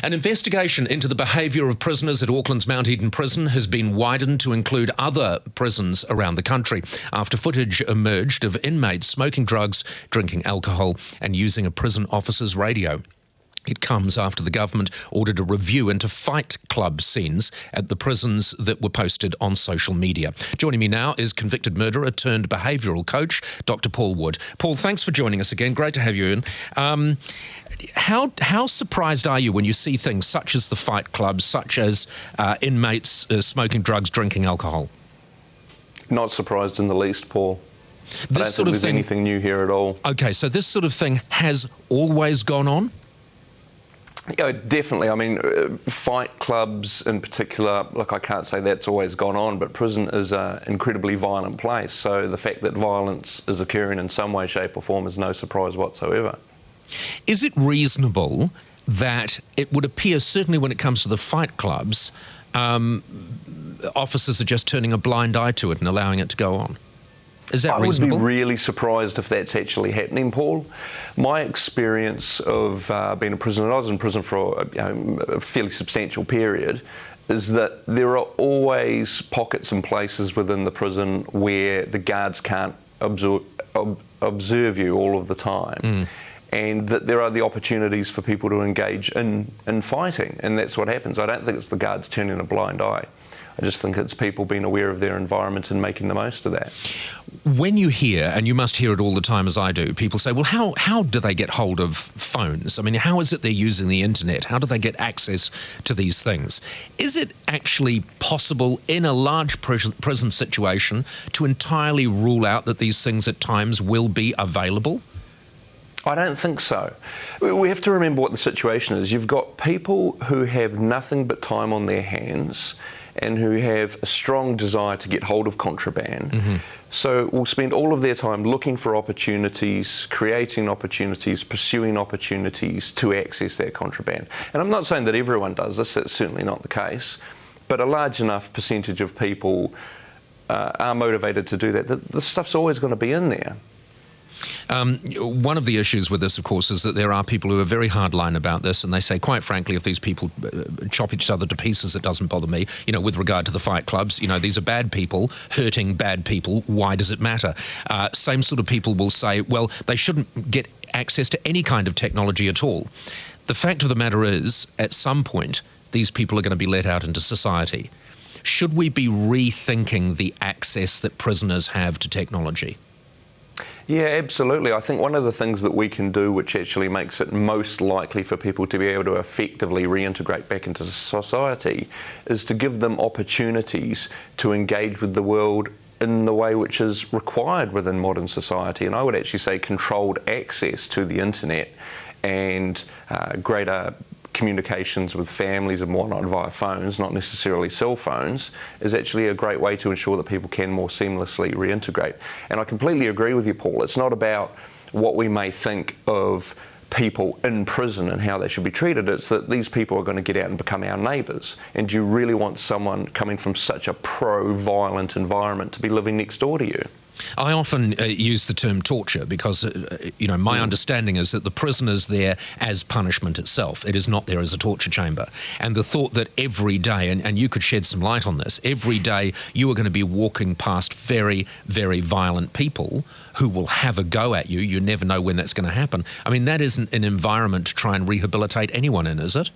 An investigation into the behaviour of prisoners at Auckland's Mount Eden prison has been widened to include other prisons around the country after footage emerged of inmates smoking drugs, drinking alcohol and using a prison officer's radio. It comes after the government ordered a review into fight club scenes at the prisons that were posted on social media. Joining me now is convicted murderer turned behavioural coach, Dr. Paul Wood. Paul, thanks for joining us again. Great to have you in. How surprised are you when you see things such as the fight clubs, such as inmates smoking drugs, drinking alcohol? Not surprised in the least, Paul. This I don't sort think of there's thing, anything new here at all. Okay, so this sort of thing has always gone on? Yeah, definitely. I mean, fight clubs in particular, look, I can't say that's always gone on, but prison is an incredibly violent place. So the fact that violence is occurring in some way, shape or form is no surprise whatsoever. Is it reasonable that it would appear, certainly when it comes to the fight clubs, officers are just turning a blind eye to it and allowing it to go on? Is that reasonable? I would be really surprised if that's actually happening, Paul. My experience of being a prisoner, and I was in prison for a fairly substantial period, is that there are always pockets and places within the prison where the guards can't observe you all of the time. And that there are the opportunities for people to engage in fighting, and that's what happens. I don't think it's the guards turning a blind eye. I just think it's people being aware of their environment and making the most of that. When you hear, and you must hear it all the time as I do, people say, well, how do they get hold of phones? I mean, how is it they're using the internet? How do they get access to these things? Is it actually possible in a large prison situation to entirely rule out that these things at times will be available? I don't think so. We have to remember what the situation is. You've got people who have nothing but time on their hands and who have a strong desire to get hold of contraband. So will spend all of their time looking for opportunities, creating opportunities, pursuing opportunities to access that contraband. And I'm not saying that everyone does this, that's certainly not the case, but a large enough percentage of people are motivated to do that. The stuff's always going to be in there. One of the issues with this, of course, is that there are people who are very hardline about this, and they say, quite frankly, if these people chop each other to pieces, it doesn't bother me. You know, with regard to the fight clubs, you know, these are bad people hurting bad people. Why does it matter? Same sort of people will say, well, they shouldn't get access to any kind of technology at all. The fact of the matter is, at some point, these people are going to be let out into society. Should we be rethinking the access that prisoners have to technology? Yeah, absolutely. I think one of the things that we can do which actually makes it most likely for people to be able to effectively reintegrate back into society is to give them opportunities to engage with the world in the way which is required within modern society. And I would actually say controlled access to the internet and greater communications with families and whatnot via phones, not necessarily cell phones, is actually a great way to ensure that people can more seamlessly reintegrate. And I completely agree with you, Paul. It's not about what we may think of people in prison and how they should be treated. It's that these people are going to get out and become our neighbours. And do you really want someone coming from such a pro-violent environment to be living next door to you? I often use the term torture because, you know, my understanding is that the prison is there as punishment itself. It is not there as a torture chamber. And the thought that every day, and you could shed some light on this, every day you are going to be walking past very, very violent people who will have a go at you. You never know when that's going to happen. I mean, that isn't an environment to try and rehabilitate anyone in, is it?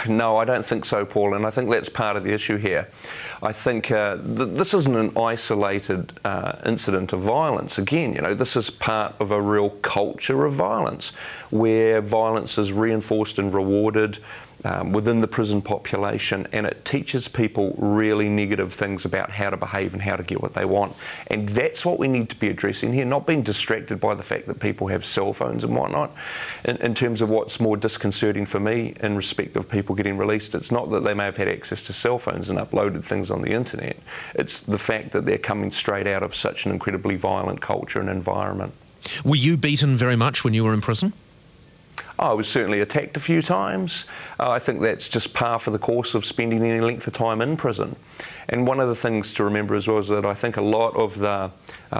No, I don't think so, Paul, and I think that's part of the issue here. I think this isn't an isolated incident of violence. Again, you know, this is part of a real culture of violence, where violence is reinforced and rewarded within the prison population, and it teaches people really negative things about how to behave and how to get what they want. And that's what we need to be addressing here, not being distracted by the fact that people have cell phones and whatnot. In terms of what's more disconcerting for me in respect of people getting released, it's not that they may have had access to cell phones and uploaded things on the internet. It's the fact that they're coming straight out of such an incredibly violent culture and environment. Were you beaten very much when you were in prison? I was certainly attacked a few times. I think that's just par for the course of spending any length of time in prison. And one of the things to remember as well is that I think a lot of the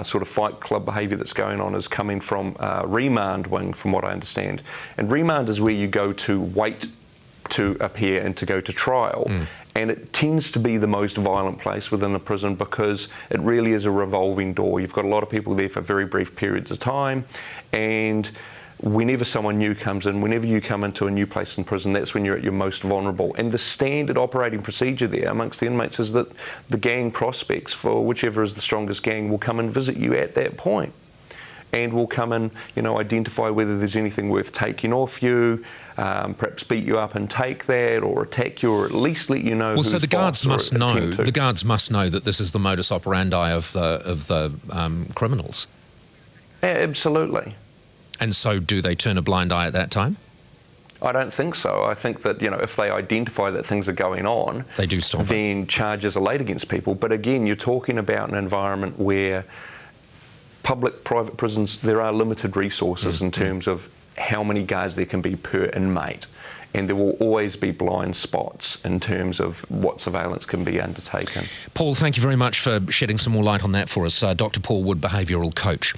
sort of fight club behaviour that's going on is coming from remand wing, from what I understand. And remand is where you go to wait to appear and to go to trial. And it tends to be the most violent place within a prison because it really is a revolving door. You've got a lot of people there for very brief periods of time, and whenever someone new comes in, whenever you come into a new place in prison, that's when you're at your most vulnerable. And the standard operating procedure there amongst the inmates is that the gang prospects for whichever is the strongest gang will come and visit you at that point, and will come and, you know, identify whether there's anything worth taking off you, perhaps beat you up and take that, or attack you, or at least let you know. Well, so the guards must know. The guards must know that this is the modus operandi of the criminals. Absolutely. And so, do they turn a blind eye at that time? I don't think so. I think that, you know, if they identify that things are going on, they do stop then it. Charges are laid against people. But again, you're talking about an environment where public, private prisons, there are limited resources in terms of how many guards there can be per inmate. And there will always be blind spots in terms of what surveillance can be undertaken. Paul, thank you very much for shedding some more light on that for us. Dr. Paul Wood, behavioural coach.